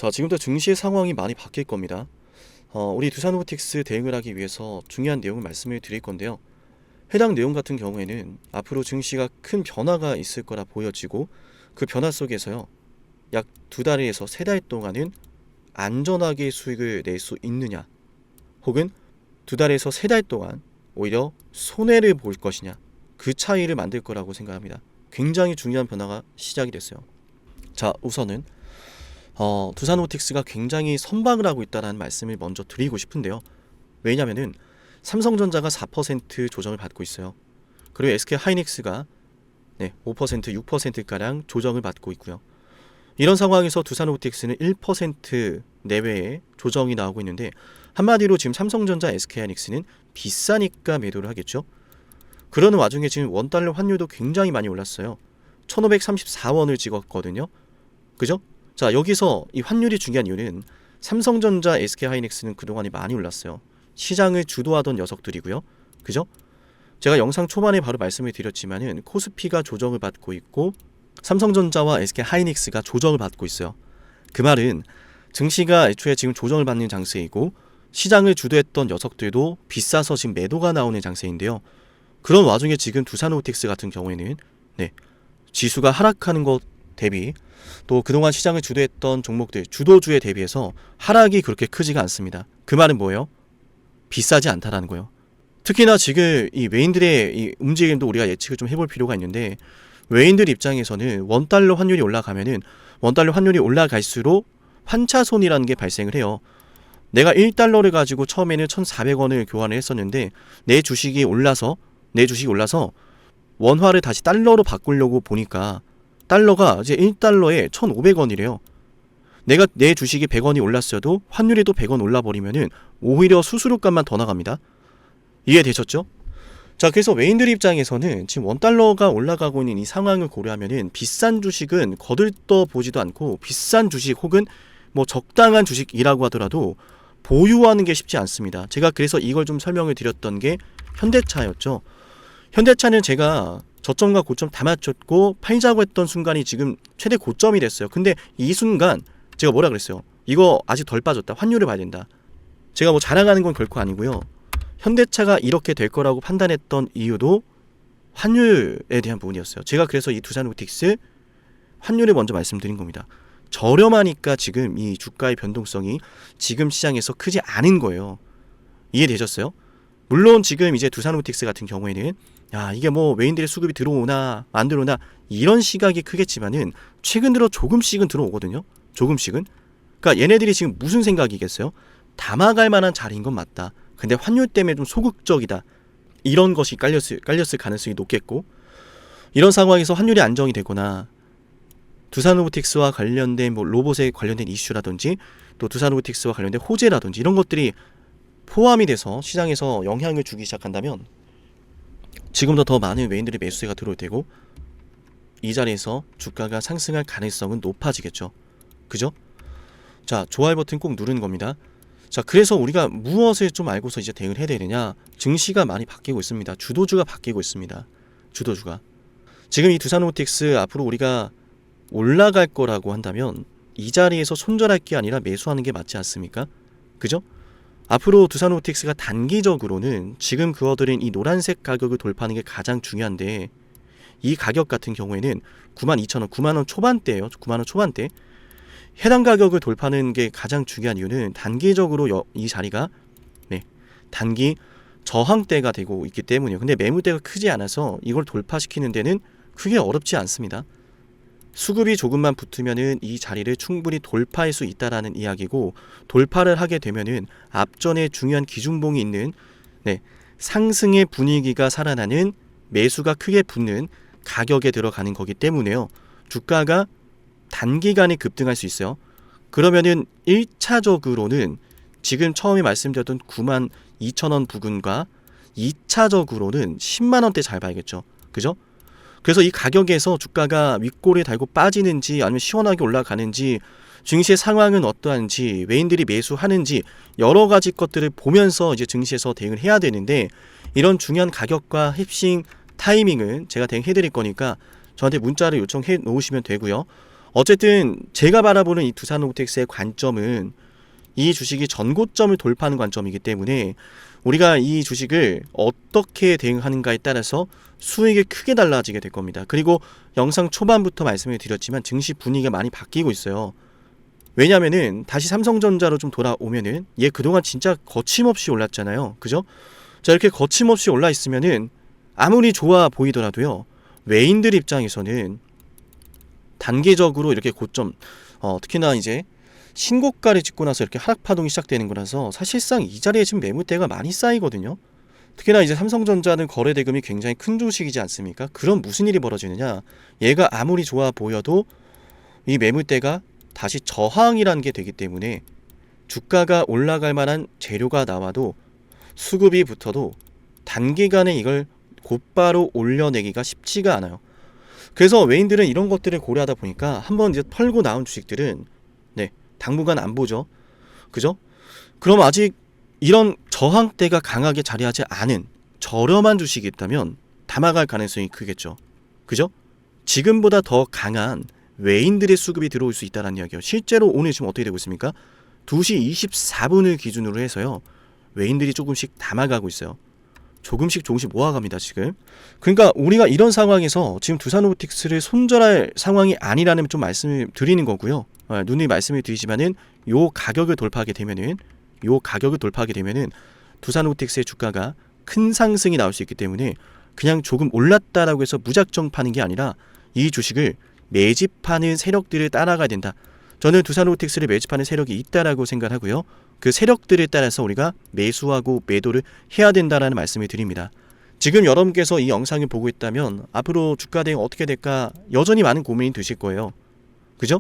자, 지금부터 증시의 상황이 많이 바뀔 겁니다. 우리 두산로보틱스 대응을 하기 위해서 중요한 내용을 말씀을 드릴 건데요. 해당 내용 같은 경우에는 앞으로 증시가 큰 변화가 있을 거라 보여지고, 그 변화 속에서요, 약 2달에서 3달 동안은 안전하게 수익을 낼 수 있느냐, 혹은 2달에서 3달 동안 오히려 손해를 볼 것이냐, 그 차이를 만들 거라고 생각합니다. 굉장히 중요한 변화가 시작이 됐어요. 자, 우선은 두산로보틱스가 굉장히 선방을 하고 있다는 말씀을 먼저 드리고 싶은데요. 왜냐면은 삼성전자가 4% 조정을 받고 있어요. 그리고 SK하이닉스가 5%, 6%가량 조정을 받고 있고요. 이런 상황에서 두산로보틱스는 1% 내외의 조정이 나오고 있는데, 한마디로 지금 삼성전자, SK하이닉스는 비싸니까 매도를 하겠죠. 그러는 와중에 지금 원달러 환율도 굉장히 많이 올랐어요. 1534원을 찍었거든요. 그죠? 자, 여기서 이 환율이 중요한 이유는 삼성전자, SK하이닉스는 그동안이 많이 올랐어요. 시장을 주도하던 녀석들이고요. 그죠? 제가 영상 초반에 바로 말씀을 드렸지만은 코스피가 조정을 받고 있고 삼성전자와 SK하이닉스가 조정을 받고 있어요. 그 말은 증시가 애초에 지금 조정을 받는 장세이고, 시장을 주도했던 녀석들도 비싸서 지금 매도가 나오는 장세인데요. 그런 와중에 지금 두산로보틱스 같은 경우에는 지수가 하락하는 것 대비, 또 그동안 시장을 주도했던 종목들, 주도주에 대비해서 하락이 그렇게 크지가 않습니다. 그 말은 뭐예요? 비싸지 않다라는 거예요. 특히나 지금 이 외인들의 이 움직임도 우리가 예측을 좀 해볼 필요가 있는데, 외인들 입장에서는 원달러 환율이 올라가면은 원달러 환율이 올라갈수록 환차손이라는 게 발생을 해요. 내가 1달러를 가지고 처음에는 1,400원을 교환을 했었는데, 내 주식이 올라서 원화를 다시 달러로 바꾸려고 보니까 달러가 이제 1달러에 1,500원이래요. 내가 내 주식이 100원이 올랐어도 환율이 또 100원 올라버리면은 오히려 수수료값만 더 나갑니다. 이해되셨죠? 자, 그래서 외인들 입장에서는 지금 원달러가 올라가고 있는 이 상황을 고려하면은 비싼 주식은 거들떠 보지도 않고, 비싼 주식 혹은 뭐 적당한 주식이라고 하더라도 보유하는 게 쉽지 않습니다. 제가 그래서 이걸 좀 설명을 드렸던 게 현대차였죠. 현대차는 제가 저점과 고점 다 맞췄고 팔자고 했던 순간이 지금 최대 고점이 됐어요. 근데 이 순간 제가 뭐라 그랬어요? 이거 아직 덜 빠졌다. 환율을 봐야 된다. 제가 뭐 자랑하는 건 결코 아니고요. 현대차가 이렇게 될 거라고 판단했던 이유도 환율에 대한 부분이었어요. 제가 그래서 이 두산로보틱스 환율을 먼저 말씀드린 겁니다. 저렴하니까 지금 이 주가의 변동성이 지금 시장에서 크지 않은 거예요. 이해되셨어요? 물론 지금 이제 두산로보틱스 같은 경우에는 이게 뭐 외인들의 수급이 들어오나 안 들어오나 이런 시각이 크겠지만은 최근 들어 조금씩은 들어오거든요. 조금씩은. 그러니까 얘네들이 지금 무슨 생각이겠어요? 담아갈 만한 자리인 건 맞다. 근데 환율 때문에 좀 소극적이다. 이런 것이 깔렸을 가능성이 높겠고, 이런 상황에서 환율이 안정이 되거나 두산로보틱스와 관련된 뭐 로봇에 관련된 이슈라든지, 또 두산로보틱스와 관련된 호재라든지 이런 것들이 포함이 돼서 시장에서 영향을 주기 시작한다면 지금보다 더 많은 외인들의 매수세가 들어올 테고, 이 자리에서 주가가 상승할 가능성은 높아지겠죠. 그죠? 자, 좋아요 버튼 꼭 누르는 겁니다. 자, 그래서 우리가 무엇을 좀 알고서 이제 대응을 해야 되느냐? 증시가 많이 바뀌고 있습니다. 주도주가 바뀌고 있습니다. 주도주가. 지금 이 두산로보틱스 앞으로 우리가 올라갈 거라고 한다면 이 자리에서 손절할 게 아니라 매수하는 게 맞지 않습니까? 그죠? 앞으로 두산로보틱스가 단기적으로는 지금 그어드린 이 노란색 가격을 돌파하는 게 가장 중요한데, 이 가격 같은 경우에는 92,000원, 9만원 초반대예요. 9만원 초반대. 해당 가격을 돌파하는 게 가장 중요한 이유는 단기적으로 이 자리가 단기 저항대가 되고 있기 때문이에요. 근데 매물대가 크지 않아서 이걸 돌파시키는 데는 크게 어렵지 않습니다. 수급이 조금만 붙으면은 이 자리를 충분히 돌파할 수 있다라는 이야기고, 돌파를 하게 되면은 앞전에 중요한 기준봉이 있는 상승의 분위기가 살아나는, 매수가 크게 붙는 가격에 들어가는 거기 때문에요. 주가가 단기간에 급등할 수 있어요. 그러면은 1차적으로는 지금 처음에 말씀드렸던 92,000원 부근과 2차적으로는 10만원대 잘 봐야겠죠. 그죠? 그래서 이 가격에서 주가가 윗골에 달고 빠지는지 아니면 시원하게 올라가는지, 증시의 상황은 어떠한지, 외인들이 매수하는지 여러 가지 것들을 보면서 이제 증시에서 대응을 해야 되는데, 이런 중요한 가격과 핵심 타이밍은 제가 대응해 드릴 거니까 저한테 문자를 요청해 놓으시면 되고요. 어쨌든 제가 바라보는 이 두산로보텍스의 관점은 이 주식이 전고점을 돌파하는 관점이기 때문에 우리가 이 주식을 어떻게 대응하는가에 따라서 수익이 크게 달라지게 될 겁니다. 그리고 영상 초반부터 말씀을 드렸지만 증시 분위기가 많이 바뀌고 있어요. 왜냐면은 다시 삼성전자로 좀 돌아오면은 얘 그동안 진짜 거침없이 올랐잖아요. 그죠? 자, 이렇게 거침없이 올라 있으면은 아무리 좋아 보이더라도요. 외인들 입장에서는 단계적으로 이렇게 고점, 특히나 이제 신고가를 찍고 나서 이렇게 하락 파동이 시작되는 거라서 사실상 이 자리에 지금 매물대가 많이 쌓이거든요. 특히나 이제 삼성전자는 거래 대금이 굉장히 큰 주식이지 않습니까? 그럼 무슨 일이 벌어지느냐? 얘가 아무리 좋아 보여도 이 매물대가 다시 저항이라는 게 되기 때문에 주가가 올라갈 만한 재료가 나와도 수급이 붙어도 단기간에 이걸 곧바로 올려내기가 쉽지가 않아요. 그래서 외인들은 이런 것들을 고려하다 보니까 한번 이제 털고 나온 주식들은 당분간 안 보죠. 그죠? 그럼 아직 이런 저항대가 강하게 자리하지 않은 저렴한 주식이 있다면 담아갈 가능성이 크겠죠. 그죠? 지금보다 더 강한 외인들의 수급이 들어올 수 있다는 이야기예요. 실제로 오늘 지금 어떻게 되고 있습니까? 2시 24분을 기준으로 해서요. 외인들이 조금씩 담아가고 있어요. 조금씩 모아갑니다 지금. 그러니까 우리가 이런 상황에서 지금 두산로보틱스를 손절할 상황이 아니라는 좀 말씀을 드리는 거고요. 누누이 말씀을 드리지만은 요 가격을 돌파하게 되면은 두산로보틱스의 주가가 큰 상승이 나올 수 있기 때문에 그냥 조금 올랐다라고 해서 무작정 파는 게 아니라 이 주식을 매집하는 세력들을 따라가야 된다. 저는 두산로보틱스를 매집하는 세력이 있다라고 생각하고요. 그 세력들에 따라서 우리가 매수하고 매도를 해야 된다라는 말씀을 드립니다. 지금 여러분께서 이 영상을 보고 있다면 앞으로 주가 대응 어떻게 될까 여전히 많은 고민이 드실 거예요. 그죠?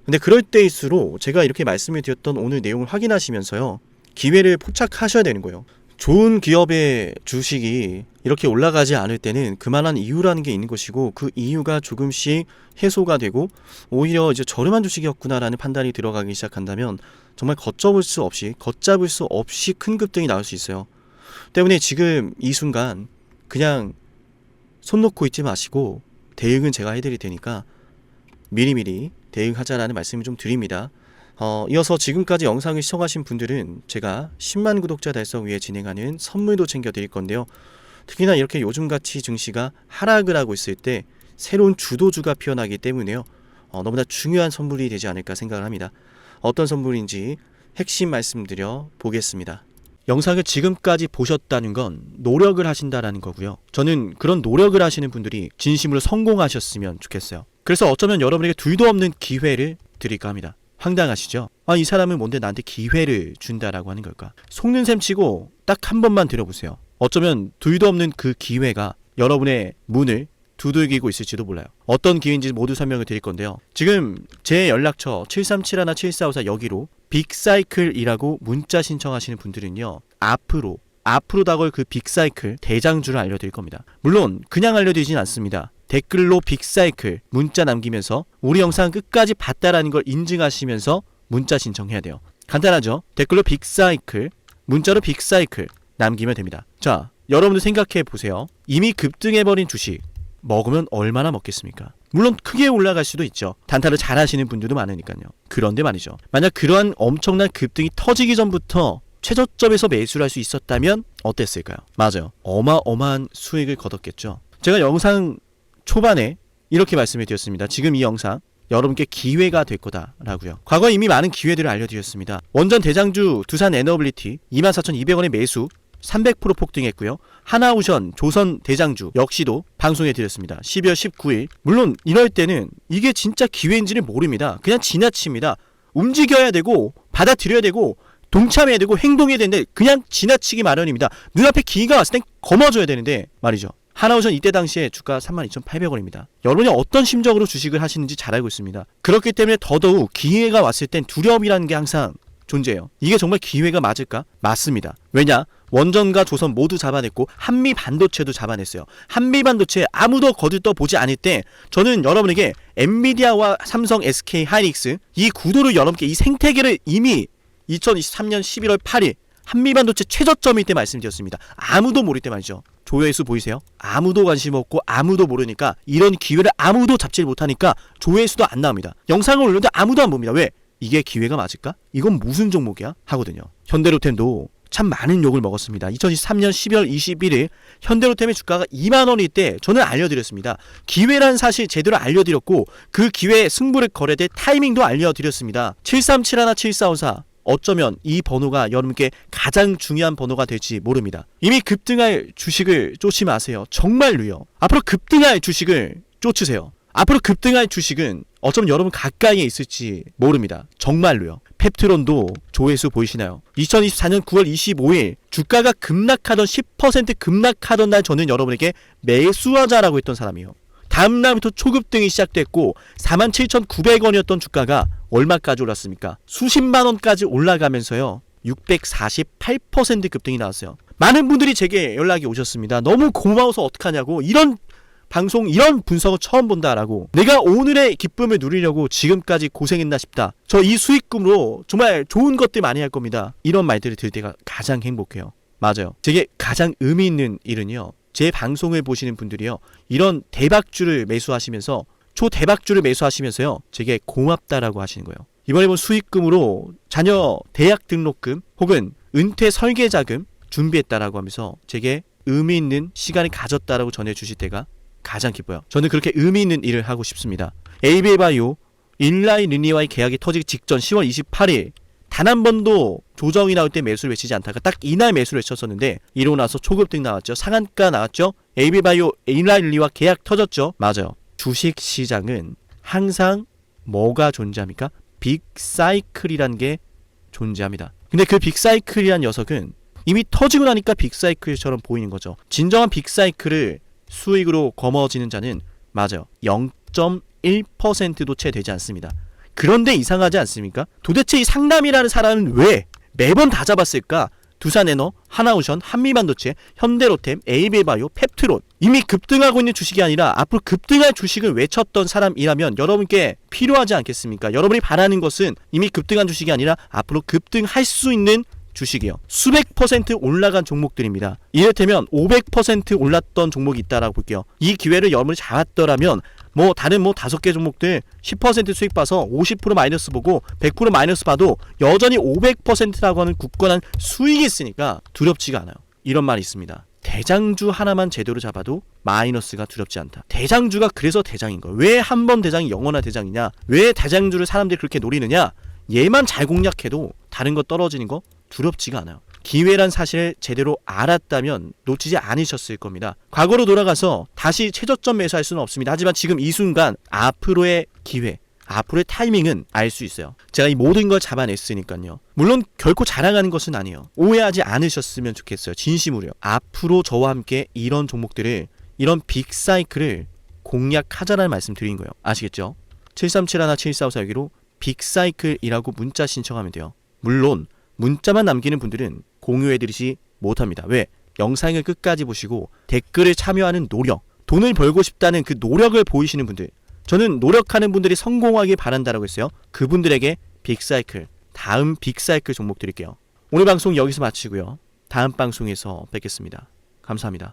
근데 그럴 때일수록 제가 이렇게 말씀을 드렸던 오늘 내용을 확인하시면서요. 기회를 포착하셔야 되는 거예요. 좋은 기업의 주식이 이렇게 올라가지 않을 때는 그만한 이유라는 게 있는 것이고 그 이유가 조금씩 해소가 되고 오히려 이제 저렴한 주식이었구나라는 판단이 들어가기 시작한다면 정말 걷잡을 수 없이 큰 급등이 나올 수 있어요. 때문에 지금 이 순간 그냥 손 놓고 있지 마시고 대응은 제가 해드릴 테니까 미리미리 대응하자라는 말씀을 좀 드립니다. 이어서 지금까지 영상을 시청하신 분들은 제가 10만 구독자 달성 위해 진행하는 선물도 챙겨드릴 건데요. 특히나 이렇게 요즘같이 증시가 하락을 하고 있을 때 새로운 주도주가 피어나기 때문에요. 너무나 중요한 선물이 되지 않을까 생각을 합니다. 어떤 선물인지 핵심 말씀드려 보겠습니다. 영상을 지금까지 보셨다는 건 노력을 하신다라는 거고요. 저는 그런 노력을 하시는 분들이 진심으로 성공하셨으면 좋겠어요. 그래서 어쩌면 여러분에게 둘도 없는 기회를 드릴까 합니다. 황당하시죠? 이 사람은 뭔데 나한테 기회를 준다라고 하는 걸까? 속는 셈 치고 딱 한 번만 들어보세요. 어쩌면 둘도 없는 그 기회가 여러분의 문을 두들기고 있을지도 몰라요. 어떤 기회인지 모두 설명을 드릴 건데요. 지금 제 연락처 7371-7454 여기로 빅사이클이라고 문자 신청하시는 분들은요. 앞으로 다가올 그 빅사이클 대장주를 알려드릴 겁니다. 물론 그냥 알려드리진 않습니다. 댓글로 빅사이클 문자 남기면서 우리 영상 끝까지 봤다라는 걸 인증하시면서 문자 신청해야 돼요. 간단하죠? 댓글로 빅사이클, 문자로 빅사이클 남기면 됩니다. 자, 여러분들 생각해 보세요. 이미 급등해버린 주식 먹으면 얼마나 먹겠습니까? 물론 크게 올라갈 수도 있죠. 단타를 잘 하시는 분들도 많으니까요. 그런데 말이죠. 만약 그러한 엄청난 급등이 터지기 전부터 최저점에서 매수를 할 수 있었다면 어땠을까요? 맞아요. 어마어마한 수익을 거뒀겠죠. 제가 영상 초반에 이렇게 말씀을 드렸습니다. 지금 이 영상 여러분께 기회가 될 거다라고요. 과거에 이미 많은 기회들을 알려드렸습니다. 원전 대장주 두산에너빌리티 24,200원의 매수 300% 폭등했고요. 하나오션 조선 대장주 역시도 방송해드렸습니다. 12월 19일. 물론 이럴 때는 이게 진짜 기회인지를 모릅니다. 그냥 지나칩니다. 움직여야 되고 받아들여야 되고 동참해야 되고 행동해야 되는데 그냥 지나치기 마련입니다. 눈앞에 기회가 왔을 땐 거머줘야 되는데 말이죠. 하나오션 이때 당시에 주가 32,800원입니다. 여러분이 어떤 심정으로 주식을 하시는지 잘 알고 있습니다. 그렇기 때문에 더더욱 기회가 왔을 땐 두려움이라는 게 항상 존재해요. 이게 정말 기회가 맞을까? 맞습니다. 왜냐? 원전과 조선 모두 잡아냈고 한미반도체도 잡아냈어요. 한미반도체 아무도 거들떠보지 않을 때 저는 여러분에게 엔비디아와 삼성, SK 하이닉스 이 구도를 여러분께 이 생태계를 이미 2023년 11월 8일 한미반도체 최저점일 때 말씀드렸습니다. 아무도 모를 때 말이죠. 조회수 보이세요? 아무도 관심 없고 아무도 모르니까 이런 기회를 아무도 잡지 못하니까 조회수도 안 나옵니다. 영상을 올렸는데 아무도 안 봅니다. 왜? 이게 기회가 맞을까? 이건 무슨 종목이야? 하거든요. 현대로템도 참 많은 욕을 먹었습니다. 2023년 12월 21일 현대로템의 주가가 2만원일 때 저는 알려드렸습니다. 기회란 사실 제대로 알려드렸고 그 기회에 승부를 걸어야 될 타이밍도 알려드렸습니다. 7371, 7454 어쩌면 이 번호가 여러분께 가장 중요한 번호가 될지 모릅니다. 이미 급등할 주식을 쫓지 마세요. 정말로요. 앞으로 급등할 주식을 쫓으세요. 앞으로 급등할 주식은 어쩌면 여러분 가까이에 있을지 모릅니다. 정말로요. 펩트론도 조회수 보이시나요? 2024년 9월 25일 주가가 급락하던 10% 급락하던 날 저는 여러분에게 매수하자라고 했던 사람이에요. 다음 날부터 초급등이 시작됐고 47,900원이었던 주가가 얼마까지 올랐습니까? 수십만 원까지 올라가면서요. 648% 급등이 나왔어요. 많은 분들이 제게 연락이 오셨습니다. 너무 고마워서 어떡하냐고. 이런 방송, 이런 분석을 처음 본다라고. 내가 오늘의 기쁨을 누리려고 지금까지 고생했나 싶다. 저 이 수익금으로 정말 좋은 것들 많이 할 겁니다. 이런 말들을 들을 때가 가장 행복해요. 맞아요. 제게 가장 의미 있는 일은요. 제 방송을 보시는 분들이요. 이런 대박주를 매수하시면서 초대박주를 매수하시면서요. 제게 고맙다라고 하시는 거예요. 이번에 본 수익금으로 자녀 대학 등록금 혹은 은퇴 설계자금 준비했다라고 하면서 제게 의미 있는 시간을 가졌다라고 전해주실 때가 가장 기뻐요. 저는 그렇게 의미 있는 일을 하고 싶습니다. 에이비바이오 일라이 리니와의 계약이 터지기 직전 10월 28일 단 한 번도 조정이 나올 때 매수를 외치지 않다가 딱 이날 매수를 외쳤었는데 이러고 나서 초급등 나왔죠. 상한가 나왔죠. 에이비바이오 일라이 리니와 계약 터졌죠. 맞아요. 주식시장은 항상 뭐가 존재합니까? 빅사이클이란 게 존재합니다. 근데 그 빅사이클이란 녀석은 이미 터지고 나니까 빅사이클처럼 보이는 거죠. 진정한 빅사이클을 수익으로 거머쥐는 자는 맞아요. 0.1%도 채 되지 않습니다. 그런데 이상하지 않습니까? 도대체 이 상남이라는 사람은 왜 매번 다 잡았을까? 두산에너, 하나오션, 한미반도체, 현대로템, 에이비바이오, 펩트론 이미 급등하고 있는 주식이 아니라 앞으로 급등할 주식을 외쳤던 사람이라면 여러분께 필요하지 않겠습니까? 여러분이 바라는 것은 이미 급등한 주식이 아니라 앞으로 급등할 수 있는 주식이요. 수백 퍼센트 올라간 종목들입니다. 이를테면 500% 올랐던 종목이 있다라고 볼게요. 이 기회를 여러분이 잡았더라면 다른 5개 종목들 10% 수익 봐서 50% 마이너스 보고 100% 마이너스 봐도 여전히 500%라고 하는 굳건한 수익이 있으니까 두렵지가 않아요. 이런 말이 있습니다. 대장주 하나만 제대로 잡아도 마이너스가 두렵지 않다. 대장주가 그래서 대장인 거예요. 왜 한 번 대장이 영원한 대장이냐? 왜 대장주를 사람들이 그렇게 노리느냐? 얘만 잘 공략해도 다른 거 떨어지는 거 두렵지가 않아요. 기회란 사실을 제대로 알았다면 놓치지 않으셨을 겁니다. 과거로 돌아가서 다시 최저점 매수할 수는 없습니다. 하지만 지금 이 순간 앞으로의 기회, 앞으로의 타이밍은 알 수 있어요. 제가 이 모든 걸 잡아냈으니까요. 물론 결코 자랑하는 것은 아니에요. 오해하지 않으셨으면 좋겠어요. 진심으로요. 앞으로 저와 함께 이런 종목들을, 이런 빅사이클을 공략하자라는 말씀 드린 거예요. 아시겠죠? 7371, 7454 여기로 빅사이클이라고 문자 신청하면 돼요. 물론 문자만 남기는 분들은 공유해드리지 못합니다. 왜? 영상을 끝까지 보시고 댓글을 참여하는 노력, 돈을 벌고 싶다는 그 노력을 보이시는 분들, 저는 노력하는 분들이 성공하길 바란다라고 했어요. 그분들에게 빅사이클, 다음 빅사이클 종목 드릴게요. 오늘 방송 여기서 마치고요. 다음 방송에서 뵙겠습니다. 감사합니다.